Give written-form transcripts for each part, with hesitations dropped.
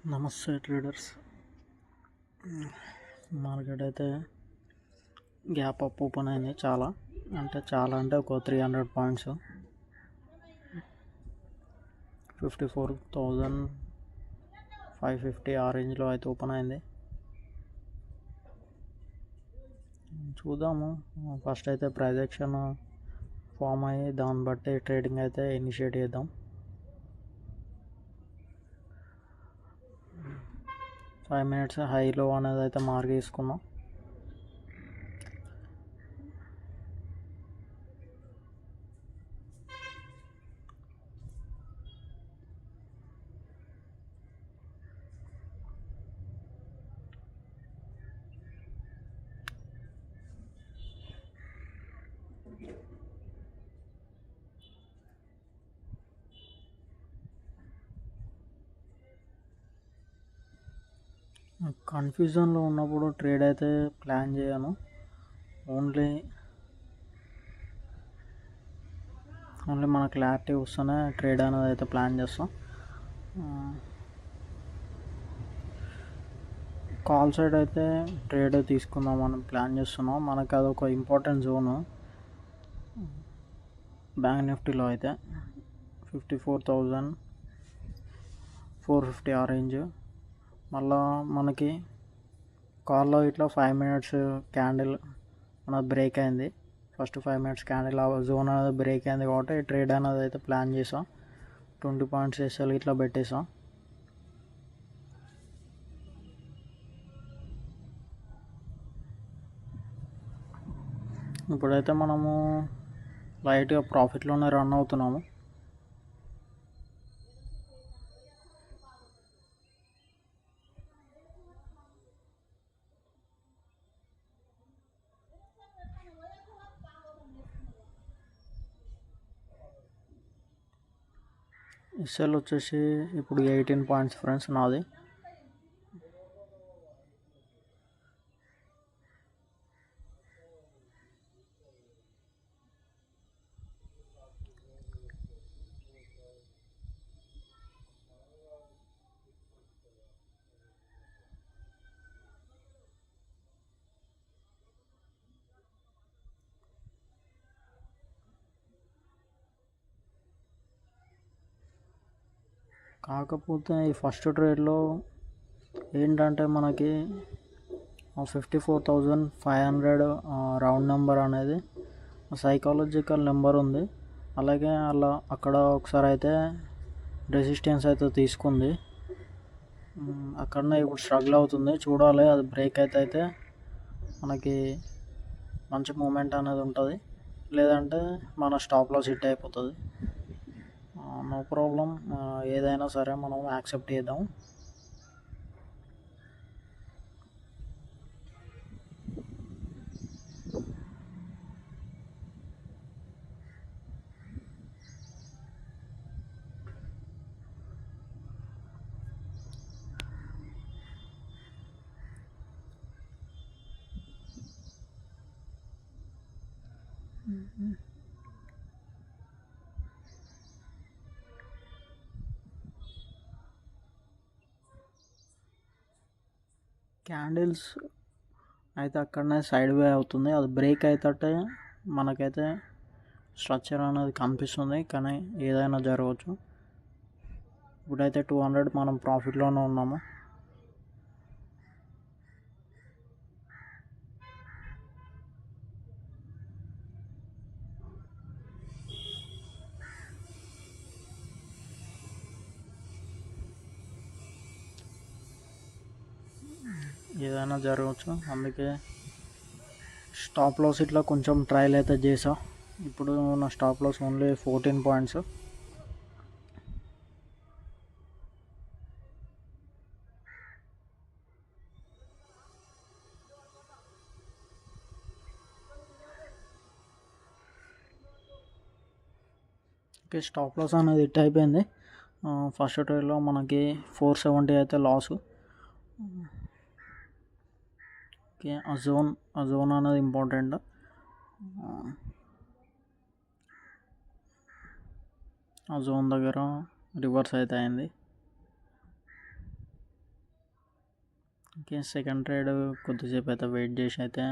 నమస్తే traders. Market అయితే gap up open అయింది. చాలా అంటే ఒక 300 పాయింట్స్, 54,550 ఆ రేంజ్లో అయితే ఓపెన్ అయింది. చూద్దాము. ఫస్ట్ అయితే ప్రైస్ యాక్షన్ ఫామ్ అయ్యి దాన్ని బట్టి ట్రేడింగ్ అయితే ఇనిషియేట్ చేద్దాం. ఫైవ్ మినిట్స్ హైలో అనేది అయితే మార్క్ చేసుకున్నాం. కన్ఫ్యూజన్లో ఉన్నప్పుడు ట్రేడ్ అయితే ప్లాన్ చేయను. ఓన్లీ మన క్లారిటీ వస్తేనే ట్రేడ్ అనేది అయితే ప్లాన్ చేస్తాం. కాల్ సైడ్ అయితే ట్రేడ్ తీసుకుందాం అని ప్లాన్ చేస్తున్నాం. మనకు అదొక ఇంపార్టెంట్ జోను. బ్యాంక్ నిఫ్టీలో అయితే 54,450 ఆ రేంజ్. మళ్ళా మనకి కాల్లో ఇట్లా 5 మినిట్స్ క్యాండిల్ మనది బ్రేక్ అయింది. ఫస్ట్ 5 మినిట్స్ క్యాండిల్ జోన్ అనేది బ్రేక్ అయింది కాబట్టి ట్రేడ్ అనేది అయితే ప్లాన్ చేసాం. 20 పాయింట్స్ ఎస్ఎల్ ఇట్లా పెట్టేసాం. ఇప్పుడైతే మనము లైట్గా ప్రాఫిట్లోనే రన్ అవుతున్నాము. ఎస్ఎల్ వచ్చేసి ఇప్పుడు 18 పాయింట్స్ ఫ్రెండ్స్ నాది. కాకపోతే ఈ ఫస్ట్ ట్రేడ్లో ఏంటంటే మనకి 54,500 రౌండ్ నెంబర్ అనేది సైకాలజికల్ నెంబర్ ఉంది. అలాగే అక్కడ ఒకసారి అయితే రెసిస్టెన్స్ అయితే తీసుకుంది. అక్కడనే ఇప్పుడు స్ట్రగుల్ అవుతుంది. చూడాలి, అది బ్రేక్ అయితే మనకి మంచి మూమెంట్ అనేది ఉంటుంది. లేదంటే మన స్టాప్ లాస్ హిట్ అయిపోతుంది. నో ప్రాబ్లం, ఏదైనా సరే మనం యాక్సెప్ట్ చేద్దాం. క్యాండిల్స్ అయితే అక్కడనే సైడ్ వే అవుతుంది. అది బ్రేక్ అయితే మనకైతే స్ట్రక్చర్ అనేది కనిపిస్తుంది. కానీ ఏదైనా జరగవచ్చు. ఇప్పుడైతే 200 మనం ప్రాఫిట్లోనే ఉన్నాము. ఏదైనా జరగవచ్చు. అందుకే స్టాప్ లాస్ ఇట్లా కొంచెం ట్రయల్ అయితే చేసా. ఇప్పుడు నా stop loss only 14 points. Okay, stop loss అనేది హిట్ అయిపోయింది. ఫస్ట్ ట్రేడ్లో మనకి 470 అయితే లాసు. ఓకే, ఆ జోన్ అనేది ఇంపార్టెంట్. ఆ జోన్ దగ్గర రివర్స్ అయితే అయింది. ఓకే, సెకండ్ ట్రేడ్ కొద్దిసేపు అయితే వెయిట్ చేసి అయితే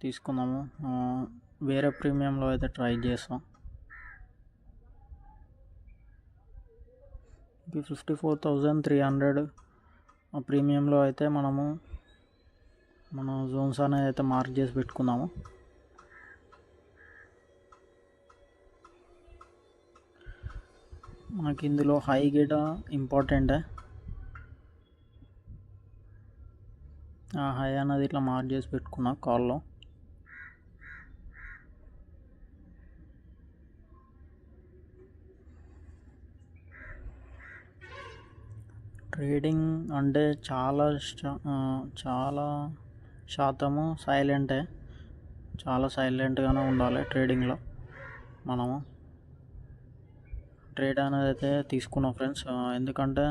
తీసుకుందాము. వేరే ప్రీమియంలో అయితే ట్రై చేస్తాం. 54,300 ప్రీమియంలో అయితే మన జోన్స్ అనేది అయితే మార్క్ చేసి పెట్టుకుందాము. మనకి ఇందులో హై గిట ఇంపార్టెంటే. హై అనేది ఇట్లా మార్క్ చేసి పెట్టుకున్నా కాల్లో. ట్రేడింగ్ అంటే చాలా శాతము సైలెంటే. చాలా సైలెంట్గానే ఉండాలి ట్రేడింగ్లో. మనము ట్రేడ్ అనేది అయితే తీసుకున్నాం ఫ్రెండ్స్. ఎందుకంటే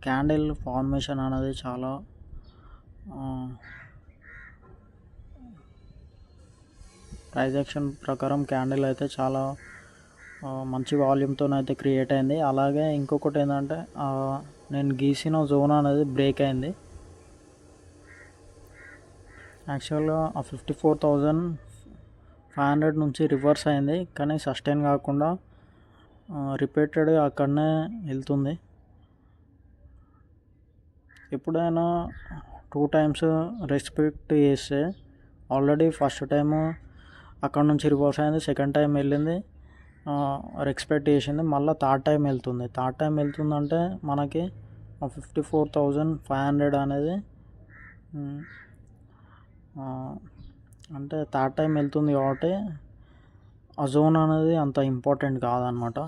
క్యాండిల్ ఫార్మేషన్ అనేది చాలా ప్రైస్ యాక్షన్ ప్రకారం క్యాండిల్ అయితే చాలా మంచి వాల్యూమ్తో అయితే క్రియేట్ అయింది. అలాగే ఇంకొకటి ఏంటంటే నేను గీసిన జోన్ అనేది బ్రేక్ అయింది. యాక్చువల్గా 54,500 నుంచి రివర్స్ అయింది, కానీ సస్టైన్ కాకుండా రిపీటెడ్గా అక్కడనే వెళ్తుంది. ఎప్పుడైనా 2 times రెస్పెక్ట్ చేస్తే, ఆల్రెడీ ఫస్ట్ టైము అక్కడ నుంచి రివర్స్ అయింది, సెకండ్ టైం వెళ్ళింది, ఎక్స్పెక్ట్ చేసింది, మళ్ళీ థర్డ్ టైం వెళ్తుందంటే మనకి 54,500 అనేది అంటే థర్డ్ టైం వెళ్తుంది కాబట్టి ఆ జోన్ అనేది అంత ఇంపార్టెంట్ కాదనమాట.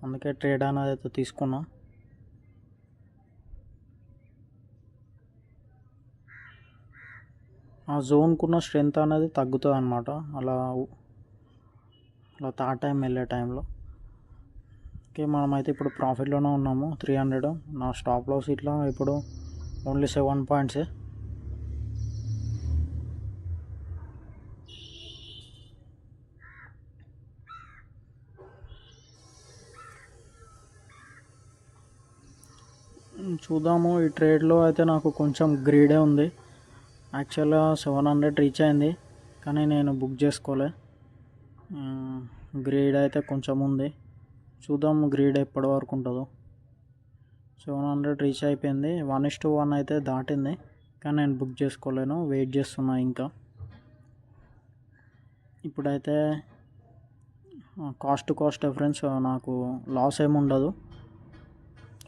అందుకే ట్రేడ్ అనేది అయితే తీసుకున్నా. ఆ జోన్కున్న స్ట్రెంత్ అనేది తగ్గుతుంది అనమాట అలా థర్డ్ టైం వెళ్ళే టైంలో. ఓకే, మనమైతే ఇప్పుడు ప్రాఫిట్లోనే ఉన్నాము 300. నా స్టాప్ లాస్ ఇట్లా ఇప్పుడు ఓన్లీ 7 points. చూద్దాము. ఈ ట్రేడ్లో అయితే నాకు కొంచెం గ్రీడే ఉంది. యాక్చువల్గా 700 రీచ్ అయింది, కానీ నేను బుక్ చేసుకోలే. గ్రీడ్ అయితే కొంచెం ఉంది. చూద్దాం గ్రీడ్ ఎప్పటి వరకు ఉంటుందో. 700 రీచ్ అయిపోయింది. 1:1 అయితే దాటింది, కానీ నేను బుక్ చేసుకోలేను, వెయిట్ చేస్తున్నా ఇంకా. ఇప్పుడైతే కాస్ట్ డిఫరెన్స్, నాకు లాస్ ఏమి ఉండదు,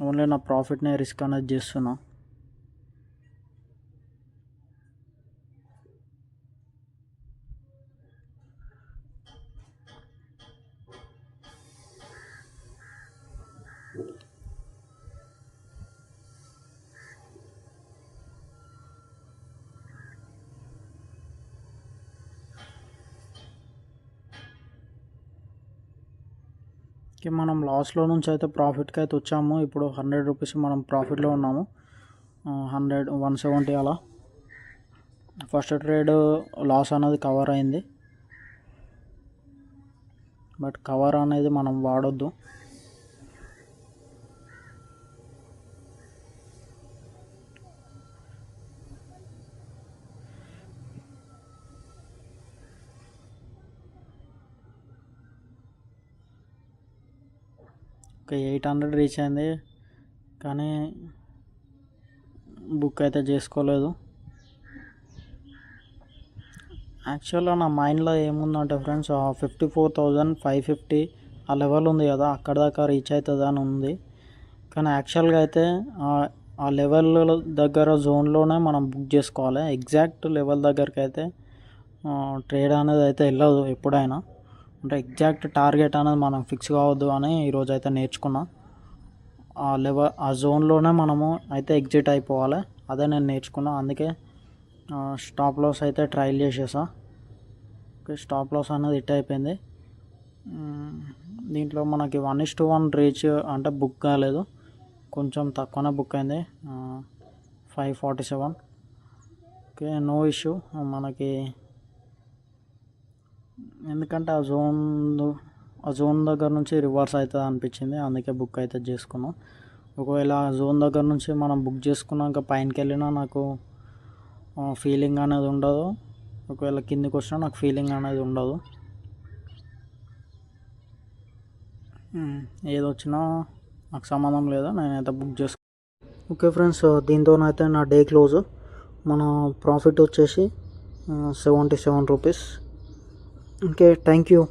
ఓన్లీ నా ప్రాఫిట్నే రిస్క్ అనేది చేస్తున్నా. మనం లాస్లో నుంచి అయితే ప్రాఫిట్కి అయితే వచ్చాము. ఇప్పుడు 100 రూపీస్ మనం ప్రాఫిట్లో ఉన్నాము. 100, 170 అలా. ఫస్ట్ ట్రేడ్ లాస్ అనేది కవర్ అయింది, బట్ కవర్ అనేది మనం వాడొద్దు. ఒక 800 రీచ్ అయింది, కానీ బుక్ అయితే చేసుకోలేదు. యాక్చువల్గా నా మైండ్లో ఏముందంటే ఫ్రెండ్స్, 54,550 ఆ లెవెల్ ఉంది కదా, అక్కడ దాకా రీచ్ అవుతుంది అని ఉంది. కానీ యాక్చువల్గా అయితే ఆ లెవెల్ దగ్గర జోన్లోనే మనం బుక్ చేసుకోవాలి. ఎగ్జాక్ట్ లెవెల్ దగ్గరికి అయితే ట్రేడ్ అనేది అయితే వెళ్ళదు ఎప్పుడైనా. అంటే ఎగ్జాక్ట్ టార్గెట్ అనేది మనం ఫిక్స్ కావద్దు అని ఈరోజు అయితే నేర్చుకున్నా. ఆ జోన్లోనే మనము అయితే ఎగ్జిట్ అయిపోవాలి, అదే నేను నేర్చుకున్నా. అందుకే స్టాప్ లాస్ అయితే ట్రయల్ చేసేసా. ఓకే, స్టాప్ లాస్ అనేది హిట్ అయిపోయింది. దీంట్లో మనకి 1:1 రీచ్ అంటే బుక్ కాలేదు, కొంచెం తక్కువనే బుక్ అయింది, 547. ఓకే, నో ఇష్యూ మనకి, ఎందుకంటే ఆ జోన్ దగ్గర నుంచి రివర్స్ అవుతుంది అనిపించింది, అందుకే బుక్ అయితే చేసుకున్నాం. ఒకవేళ జోన్ దగ్గర నుంచి మనం బుక్ చేసుకున్నాక పైనకి వెళ్ళినా నాకు ఫీలింగ్ అనేది ఉండదు, ఒకవేళ కిందికి వచ్చినా నాకు ఫీలింగ్ అనేది ఉండదు. ఏది వచ్చినా నాకు సంబంధం లేదు, నేనైతే బుక్ చేసుకు. ఓకే ఫ్రెండ్స్, దీంతోనైతే నా డే క్లోజ్. మన ప్రాఫిట్ వచ్చేసి 77 రూపీస్. Okay, thank you.